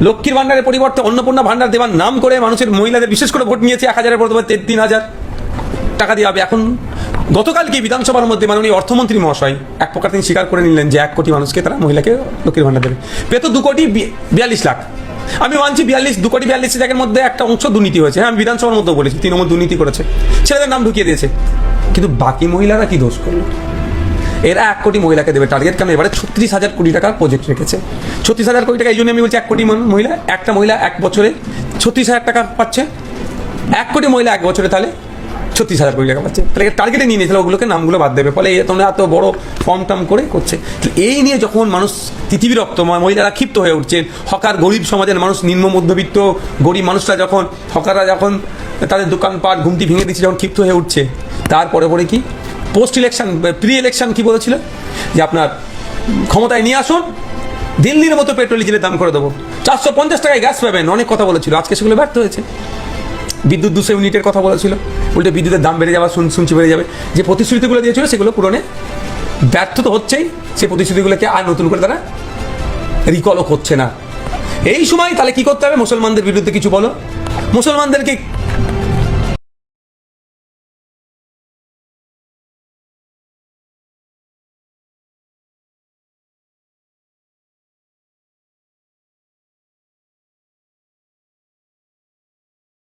লক্ষ্মীর ভান্ডারের পরিবর্তে অন্নপূর্ণা ভান্ডার দেওয়ার নাম করে মানুষের মহিলাদের বিশেষ করে ভোট নিয়েছে 1000-এর প্রথমে 3000 টাকা দিয়ে হবে। এখন গতকালকে বিধানসভার মধ্যে মাননীয় অর্থমন্ত্রী মহাশয় এক প্রকার তিনি স্বীকার করে নিলেন যে 1 কোটি মানুষকে তারা মহিলাকে লক্ষ্মীর ভান্ডার দেবে। পেত 2,42 লাখ। আমি মানছি 2,42 লাখের মধ্যে একটা অংশ দুর্নীতি হয়েছে। হ্যাঁ, আমি বিধানসভার মধ্যেও বলেছি তৃণমূল দুর্নীতি করেছে, ছেলেদের নাম ঢুকিয়ে দিয়েছে। কিন্তু বাকি মহিলারা কি দোষ করলো? এরা 1 কোটি মহিলাকে দেবে টার্গেট। কেন? এবারে 36,000 কোটি টাকার প্রজেক্ট রেখেছে। 36,000 কোটি টাকা। এই জন্য আমি বলছি 1 কোটি মহিলা, একটা মহিলা 1 বছরে 36,000 টাকা পাচ্ছে। 1 কোটি মহিলা 1 বছরে তাহলে 36,000 কোটি টাকা পাচ্ছে। তাহলে টার্গেটে নিয়ে নিয়েছিল, ওগুলোকে নামগুলো বাদ দেবে। ফলে তোমরা এত বড় ফর্ম টাম করে করছে। এই নিয়ে যখন মানুষ তিতিবিরক্ত, মহিলারা ক্ষিপ্ত হয়ে উঠছে, হকার গরিব সমাজের মানুষ, নিম্ন মধ্যবিত্ত গরিব মানুষরা যখন, হকাররা যখন তাদের দোকানপাট ঘুমটি ভেঙে দিচ্ছে, যখন ক্ষিপ্ত হয়ে উঠছে, তারপরে পরে কি পোস্ট ইলেকশন, প্রি ইলেকশন কি বলেছিল যে আপনার ক্ষমতায় নিয়ে আসুন, দিল্লির মতো পেট্রোল ডিজেলের দাম করে দেবো, 450 টাকায় গ্যাস পাবেন, অনেক কথা বলেছিল। আজকে সেগুলো ব্যর্থ হয়েছে। বিদ্যুৎ 200 ইউনিটের কথা বলেছিল, উল্টে বিদ্যুতের দাম বেড়ে যাওয়া শুনছি বেড়ে যাবে। যে প্রতিশ্রুতিগুলো দিয়েছিল সেগুলো পূরণে ব্যর্থ তো হচ্ছেই, সেই প্রতিশ্রুতিগুলোকে আর নতুন করে তারা রিকলও করছে না। এই সময় তাহলে কি করতে হবে? মুসলমানদের বিরুদ্ধে কিছু বলো, মুসলমানদেরকে